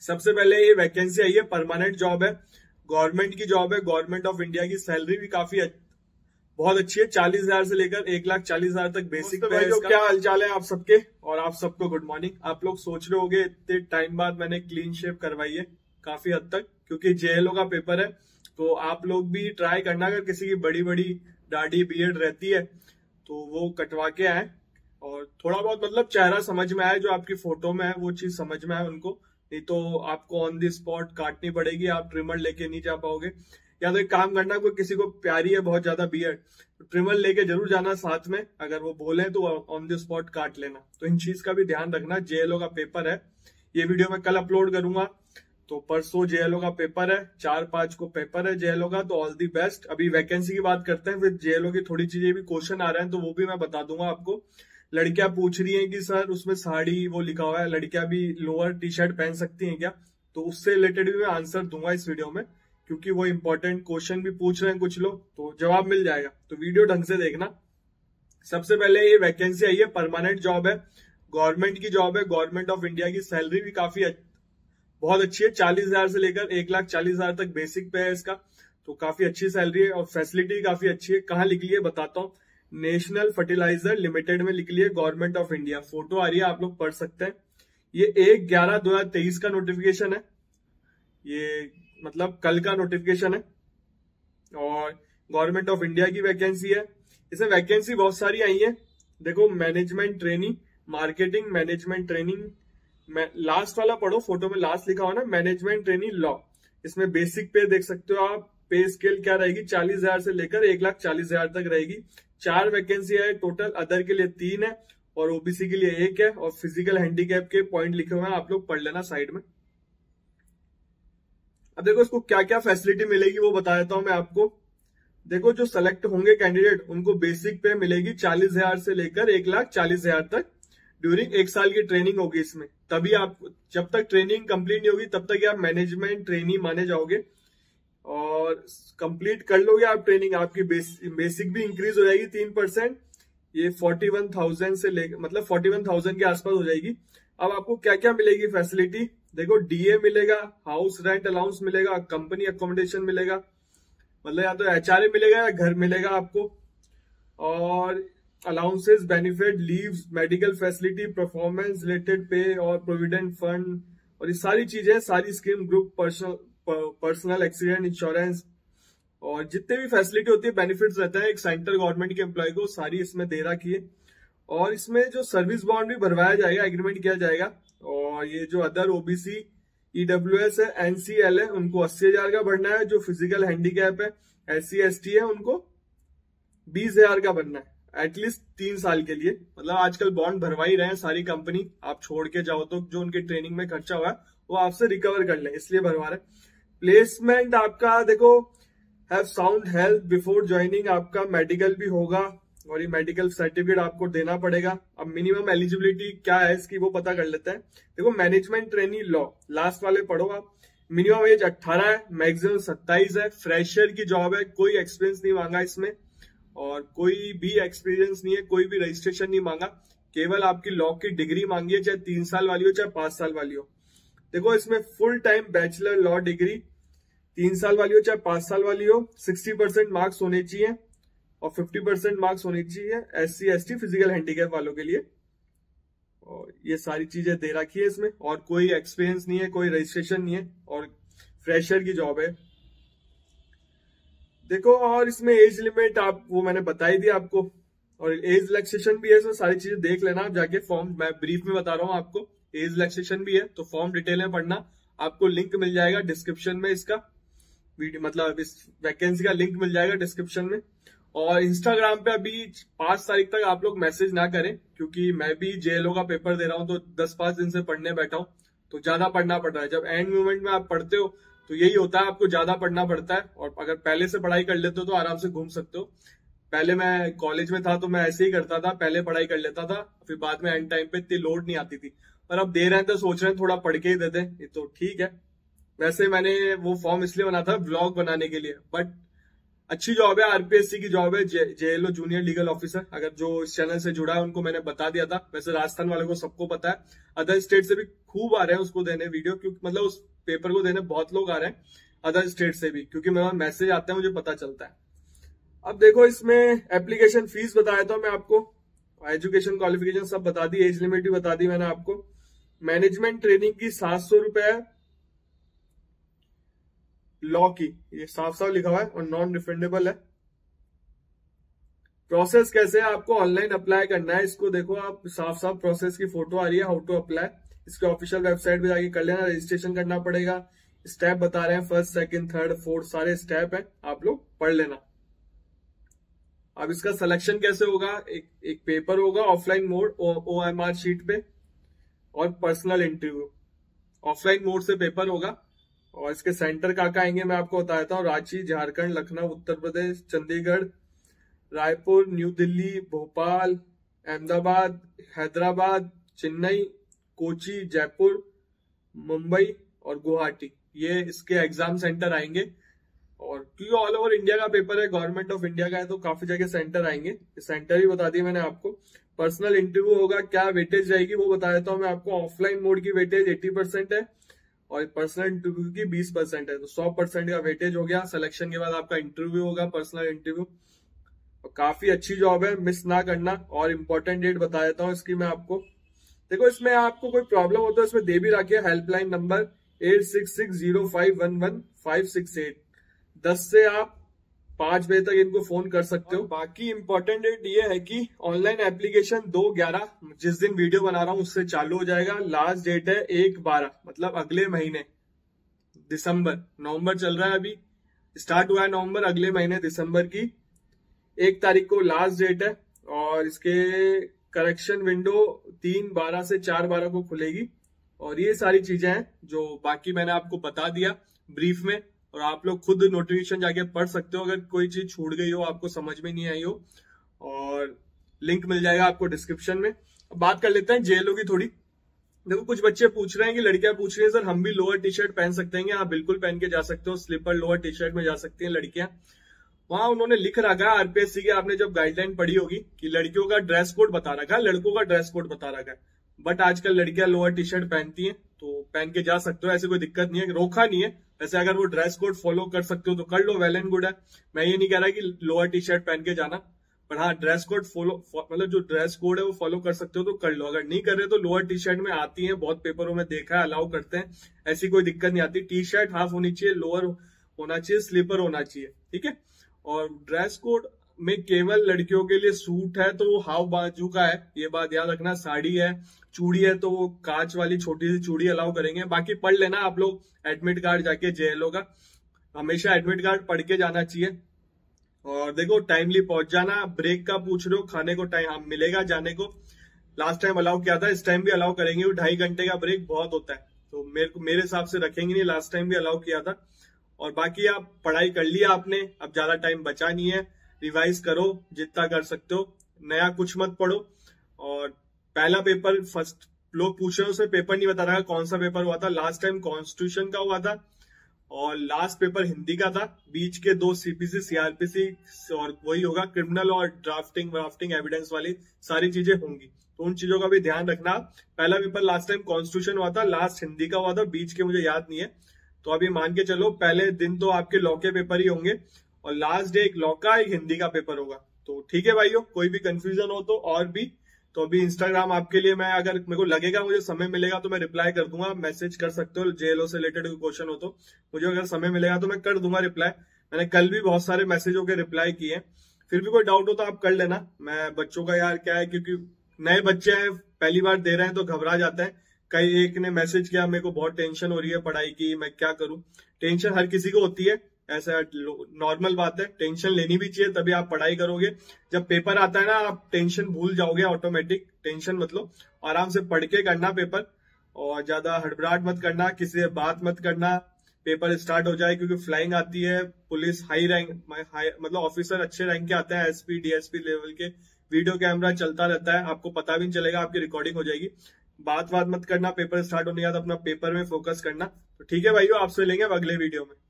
सबसे पहले ये वैकेंसी आई है, परमानेंट जॉब है, गवर्नमेंट की जॉब है, गवर्नमेंट ऑफ इंडिया की। सैलरी भी काफी बहुत अच्छी है, 40,000 से लेकर 1,40,000 तक बेसिक पे है इसका। क्या हालचाल है आप सबके, और आप सबको गुड मॉर्निंग। आप लोग सोच रहे होंगे इतने टाइम बाद मैंने क्लीन शेव करवाई है, काफी हद तक, क्योंकि जेएलओ का पेपर है। तो आप लोग भी ट्राई करना, अगर किसी की बड़ी बड़ी दाढ़ी बियर्ड रहती है तो वो कटवा के आए, और थोड़ा बहुत मतलब चेहरा समझ में आए, जो आपकी फोटो में है वो चीज समझ में आए उनको। नहीं तो आपको ऑन द स्पॉट काटनी पड़ेगी, आप ट्रिमर लेके नहीं जा पाओगे। या तो एक काम करना, कोई किसी को प्यारी है बहुत ज्यादा बियर्ड, तो ट्रिमर लेके जरूर जाना साथ में, अगर वो बोले तो ऑन द स्पॉट काट लेना। तो इन चीज का भी ध्यान रखना। जेएलओ का पेपर है, ये वीडियो मैं कल अपलोड करूंगा, तो परसों जेएलओ का पेपर है, 4-5 को पेपर है जेएलओ का। तो ऑल दी बेस्ट। अभी वैकेंसी की बात करते हैं, फिर जेएलओ की थोड़ी चीजें भी क्वेश्चन आ रहे हैं तो वो भी मैं बता दूंगा आपको। लड़कियां पूछ रही हैं कि सर उसमें साड़ी वो लिखा हुआ है, लड़कियां भी लोअर टी शर्ट पहन सकती हैं क्या? तो उससे रिलेटेड भी मैं आंसर दूंगा इस वीडियो में, क्योंकि वो इंपॉर्टेंट क्वेश्चन भी पूछ रहे हैं कुछ लोग, तो जवाब मिल जाएगा। तो वीडियो ढंग से देखना। सबसे पहले ये वैकेंसी आई है, परमानेंट जॉब है, गवर्नमेंट की जॉब है, गवर्नमेंट ऑफ इंडिया की। सैलरी भी काफी बहुत अच्छी है, 40,000 से लेकर 1,40,000 तक बेसिक पे है इसका। तो काफी अच्छी सैलरी है, और फैसिलिटी काफी अच्छी है। कहाँ लिख लिए बताता हूँ, नेशनल फर्टिलाइजर लिमिटेड में लिख लिए, गवर्नमेंट ऑफ इंडिया। फोटो आ रही है, आप लोग पढ़ सकते हैं। ये 1/11/2023 का नोटिफिकेशन है, ये मतलब कल का नोटिफिकेशन है, और गवर्नमेंट ऑफ इंडिया की वैकेंसी है। इसमें वैकेंसी बहुत सारी आई है। देखो, management training, marketing management training, last वाला पढ़ो, फोटो में लास्ट लिखा हुआ ना, मैनेजमेंट ट्रेनिंग लॉ। इसमें बेसिक पे देख सकते हो आप, पे स्केल क्या रहेगी, 40,000 से लेकर 1,40,000 तक रहेगी। 4 वैकेंसी है टोटल, अदर के लिए 3 है, और ओबीसी के लिए 1 है, और फिजिकल हैंडीकैप के पॉइंट लिखे हुए हैं, आप लोग पढ़ लेना साइड में। अब देखो इसको क्या क्या फैसिलिटी मिलेगी वो बता देता हूं मैं आपको। देखो, जो सेलेक्ट होंगे कैंडिडेट, उनको बेसिक पे मिलेगी 40,000 से लेकर 1,40,000 तक। ड्यूरिंग 1 साल की ट्रेनिंग होगी इसमें, तभी आप, जब तक ट्रेनिंग कंप्लीट नहीं होगी तब तक आप मैनेजमेंट ट्रेनी माने जाओगे। और कंप्लीट कर लोगे आप ट्रेनिंग, आपकी बेसिक भी इंक्रीज हो जाएगी 3%। ये 41,000 से लेकर मतलब 41,000 के आसपास हो जाएगी। अब आपको क्या क्या मिलेगी फैसिलिटी, देखो, डीए मिलेगा, हाउस रेंट अलाउंस मिलेगा, कंपनी अकोमोडेशन मिलेगा, मतलब या तो एचआरए मिलेगा या घर मिलेगा आपको, और allowances, benefit, leaves, medical facility, performance related पे, और प्रोविडेंट फंड, और ये सारी चीजें, सारी scheme, group personal accident insurance, और जितने भी फैसिलिटी होती है, बेनिफिट्स रहते हैं एक सेंट्रल गवर्नमेंट के एम्प्लॉय को, सारी इसमें दे रखी है। और इसमें जो सर्विस बॉन्ड भी भरवाया जाएगा, एग्रीमेंट किया जाएगा। और ये जो अदर ओबीसी, ईडब्ल्यूएस है, एनसीएल है, उनको 80,000 का भरना है। जो फिजिकल हैंडीकैप है, SC ST है, उनको 20,000 का भरना है, एटलीस्ट 3 साल के लिए। मतलब आजकल बॉन्ड भरवा ही रहे हैं सारी कंपनी, आप छोड़ के जाओ तो जो उनकी ट्रेनिंग में खर्चा हुआ है वो आपसे रिकवर कर ले, इसलिए भरवा रहे। प्लेसमेंट आपका देखो, have sound health before joining, आपका मेडिकल भी होगा, और ये मेडिकल सर्टिफिकेट आपको देना पड़ेगा। अब मिनिमम एलिजिबिलिटी क्या है इसकी वो पता कर लेते हैं। देखो, मैनेजमेंट ट्रेनी लॉ, लास्ट वाले पढ़ो आप। मिनिमम एज 18 है, मैक्सिमम 27 है। फ्रेशर की जॉब है, कोई एक्सपीरियंस नहीं मांगा इसमें, और कोई भी एक्सपीरियंस नहीं है, कोई भी रजिस्ट्रेशन नहीं मांगा, केवल आपकी लॉ की डिग्री मांगी है, चाहे 3 साल वाली हो चाहे 5 साल वाली हो। देखो, इसमें full time bachelor law degree 3 साल वाली हो चाहे 5 साल वाली हो, 60% मार्क्स होने चाहिए, और 50% मार्क्स होनी चाहिए SC ST फिजिकल हैंडीकैप वालों के लिए। और ये सारी चीजें दे रखी है इसमें, और कोई एक्सपीरियंस नहीं है, कोई रजिस्ट्रेशन नहीं है, और फ्रेशर की जॉब है। देखो, और इसमें एज लिमिट आप वो मैंने बताई दी आपको, और एज रिलैक्सेशन भी है इसमें, सारी चीजें देख लेना आप जाके। फॉर्म मैं ब्रीफ में बता रहा हूँ आपको, एज रिलैक्सेशन भी है, तो फॉर्म डिटेल में पढ़ना। आपको लिंक मिल जाएगा डिस्क्रिप्शन में, इसका वीडियो मतलब इस वैकेंसी का लिंक मिल जाएगा डिस्क्रिप्शन में। और इंस्टाग्राम पे अभी 5 तारीख तक आप लोग मैसेज ना करें, क्योंकि मैं भी जेएलओ का पेपर दे रहा हूं, तो 10-5 दिन से पढ़ने बैठा हूं, तो ज्यादा पढ़ना पड़ रहा है। जब एंड मोमेंट में आप पढ़ते हो तो यही होता है, आपको ज्यादा पढ़ना पड़ता है। और अगर पहले से पढ़ाई कर लेते हो तो आराम से घूम सकते हो। पहले मैं कॉलेज में था तो मैं ऐसे ही करता था, पहले पढ़ाई कर लेता था, फिर बाद में एंड टाइम पे इतनी लोड नहीं आती थी। पर अब दे रहे हैं तो सोच रहे हैं थोड़ा पढ़ के ही दे दें, ये तो ठीक है। वैसे मैंने वो फॉर्म इसलिए बना था व्लॉग बनाने के लिए, बट अच्छी जॉब है, आरपीएससी की जॉब है, जेएलओ जूनियर लीगल ऑफिसर। अगर जो इस चैनल से जुड़ा है उनको मैंने बता दिया था। वैसे राजस्थान वालों को सबको पता है, अदर स्टेट से भी खूब आ रहे हैं उसको देने वीडियो, क्योंकि मतलब उस पेपर को देने बहुत लोग आ रहे हैं अदर स्टेट से भी, क्योंकि मेरा मैसेज आता है मुझे पता चलता है। अब देखो इसमें एप्लीकेशन फीस बताया था मैं आपको, एजुकेशन क्वालिफिकेशन सब बता दी, एज लिमिट भी बता दी मैंने आपको। मैनेजमेंट ट्रेनिंग की 700 रुपए है, लॉ की ये साफ साफ लिखा हुआ है और नॉन रिफंडेबल है। प्रोसेस कैसे है, आपको ऑनलाइन अप्लाई करना है इसको। देखो आप साफ साफ प्रोसेस की फोटो आ रही है, हाउ टू अप्लाई। इसके ऑफिशियल वेबसाइट पे जाके कर लेना, रजिस्ट्रेशन करना पड़ेगा। स्टेप बता रहे हैं, फर्स्ट सेकंड थर्ड फोर्थ सारे स्टेप है, आप लोग पढ़ लेना। अब इसका सिलेक्शन कैसे होगा, एक पेपर होगा ऑफलाइन मोड OMR शीट पे और पर्सनल इंटरव्यू। ऑफलाइन मोड से पेपर होगा और इसके सेंटर कहाँ आएंगे मैं आपको बताता हूँ। रांची, झारखंड, लखनऊ उत्तर प्रदेश, चंडीगढ़, रायपुर, न्यू दिल्ली, भोपाल, अहमदाबाद, हैदराबाद, चेन्नई, कोची, जयपुर, मुंबई और गुवाहाटी, ये इसके एग्जाम सेंटर आएंगे। और क्योंकि ऑल ओवर इंडिया का पेपर है, गवर्नमेंट ऑफ इंडिया का है, तो काफी जगह सेंटर आएंगे। सेंटर ही बता दी मैंने आपको। पर्सनल इंटरव्यू होगा, क्या वेटेज रहेगी वो बता देता हूँ मैं आपको। ऑफलाइन मोड की वेटेज 80% है और पर्सनल इंटरव्यू की 20% है, तो 100% का वेटेज हो गया। सिलेक्शन के बाद आपका इंटरव्यू होगा, पर्सनल इंटरव्यू। और काफी अच्छी जॉब है, मिस ना करना। और इम्पोर्टेंट डेट बता देता हूँ इसकी मैं आपको। देखो इसमें आपको कोई प्रॉब्लम हो तो इसमें दे भी रखिए हेल्पलाइन नंबर 8660511568। 10 से आप 5 बजे तक इनको फोन कर सकते हो। बाकी इंपॉर्टेंट डेट ये है कि ऑनलाइन एप्लीकेशन 2/11 जिस दिन वीडियो बना रहा हूं उससे चालू हो जाएगा। लास्ट डेट है 1/12, मतलब अगले महीने नवंबर चल रहा है अभी, स्टार्ट हुआ है नवंबर, अगले महीने दिसंबर की 1 तारीख को लास्ट डेट है। और इसके करेक्शन विंडो 3/12 से 4/12 को खुलेगी। और ये सारी चीजें हैं जो बाकी मैंने आपको बता दिया ब्रीफ में, और आप लोग खुद नोटिफिकेशन जाके पढ़ सकते हो अगर कोई चीज छूट गई हो, आपको समझ में नहीं आई हो। और लिंक मिल जाएगा आपको डिस्क्रिप्शन में। अब बात कर लेते हैं जेएलओ की थोड़ी। देखो कुछ बच्चे पूछ रहे हैं कि लड़कियां पूछ रही हैं सर हम भी लोअर टी शर्ट पहन सकते हैं? आप बिल्कुल पहन के जा सकते हो, स्लीपर लोअर टी शर्ट में जा सकती हैं लड़कियां। वहां उन्होंने लिख रखा है आरपीएससी के, आपने जब गाइडलाइन पढ़ी होगी कि लड़कियों का ड्रेस कोड बता रखा है, लड़कों का ड्रेस कोड बता रखा है। बट आजकल लड़कियां लोअर टी शर्ट पहनती हैं, तो पहन के जा सकते हो, ऐसी कोई दिक्कत नहीं है, रोका नहीं है। वैसे अगर वो ड्रेस कोड फॉलो कर सकते हो तो कर लो, वेल एंड गुड है। मैं ये नहीं कह रहा कि लोअर टी शर्ट पहन के जाना, पर हाँ ड्रेस कोड फॉलो, मतलब जो ड्रेस कोड है वो फॉलो कर सकते हो तो कर लो। अगर नहीं कर रहे तो लोअर टी शर्ट में आती है, बहुत पेपरों में देखा है अलाउ करते हैं, ऐसी कोई दिक्कत नहीं आती। टी शर्ट हाफ होनी चाहिए, लोअर होना चाहिए, स्लीपर होना चाहिए, ठीक है। और ड्रेस कोड में केवल लड़कियों के लिए सूट है तो वो हाफ बाजू का है, ये बात याद रखना। साड़ी है, चूड़ी है तो वो कांच वाली छोटी सी चूड़ी अलाउ करेंगे। बाकी पढ़ लेना आप लोग एडमिट कार्ड जाके जेएलओ का, हमेशा एडमिट कार्ड पढ़ के जाना चाहिए। और देखो टाइमली पहुंच जाना। ब्रेक का पूछ रहे हो, खाने को टाइम मिलेगा जाने को, लास्ट टाइम अलाउ किया था, इस टाइम भी अलाउ करेंगे। 2.5 घंटे का ब्रेक बहुत होता है, तो मेरे हिसाब से रखेंगे नहीं, लास्ट टाइम भी अलाउ किया था। और बाकी आप पढ़ाई कर लिया आपने, अब ज्यादा टाइम बचा नहीं है, रिवाइज करो जितना कर सकते हो, नया कुछ मत पढ़ो। और पहला पेपर फर्स्ट लोग पूछ रहे हैं उसमें पेपर नहीं बता रहा कौन सा पेपर हुआ था। लास्ट टाइम कॉन्स्टिट्यूशन का हुआ था और लास्ट पेपर हिंदी का था। बीच के 2 सीपीसी सीआरपीसी और वही होगा क्रिमिनल और ड्राफ्टिंग एविडेंस वाली सारी चीजें होंगी, तो उन चीजों का भी ध्यान रखना। पहला पेपर लास्ट टाइम कॉन्स्टिट्यूशन हुआ था, लास्ट हिंदी का हुआ था, बीच के मुझे याद नहीं है। तो अभी मान के चलो पहले दिन तो आपके लॉ के पेपर ही होंगे और लास्ट डे एक लॉ का एक हिंदी का पेपर होगा। तो ठीक है भाइयों, कोई भी कंफ्यूजन हो तो और भी तो अभी इंस्टाग्राम आपके लिए, मैं अगर मेरे को लगेगा मुझे समय मिलेगा तो मैं रिप्लाई कर दूंगा, मैसेज कर सकते हो। जेएलओ से रिलेटेड कोई क्वेश्चन हो तो मुझे अगर समय मिलेगा तो मैं कर दूंगा रिप्लाई। मैंने कल भी बहुत सारे मैसेजों के रिप्लाई किए हैं, फिर भी कोई डाउट हो तो आप कर लेना। मैं बच्चों का यार क्या है, क्योंकि नए बच्चे हैं पहली बार दे रहे हैं तो घबरा जाते हैं। कई एक ने मैसेज किया मेरे को बहुत टेंशन हो रही है पढ़ाई की, मैं क्या करूं। टेंशन हर किसी को होती है, ऐसा नॉर्मल बात है, टेंशन लेनी भी चाहिए, तभी आप पढ़ाई करोगे। जब पेपर आता है ना आप टेंशन भूल जाओगे ऑटोमेटिक। टेंशन मतलब आराम से पढ़ के करना पेपर, और ज्यादा हड़बड़ाहट मत करना, किसी से बात मत करना। पेपर स्टार्ट हो जाए, क्योंकि फ्लाइंग आती है, पुलिस हाई रैंक मतलब ऑफिसर अच्छे रैंक के आते हैं, एसपी डीएसपी लेवल के। वीडियो कैमरा चलता रहता है, आपको पता भी नहीं चलेगा, आपकी रिकॉर्डिंग हो जाएगी। बात मत करना, पेपर स्टार्ट होने के बाद अपना पेपर में फोकस करना। तो ठीक है भाइयों, आपसे मिलेंगे अब अगले वीडियो में।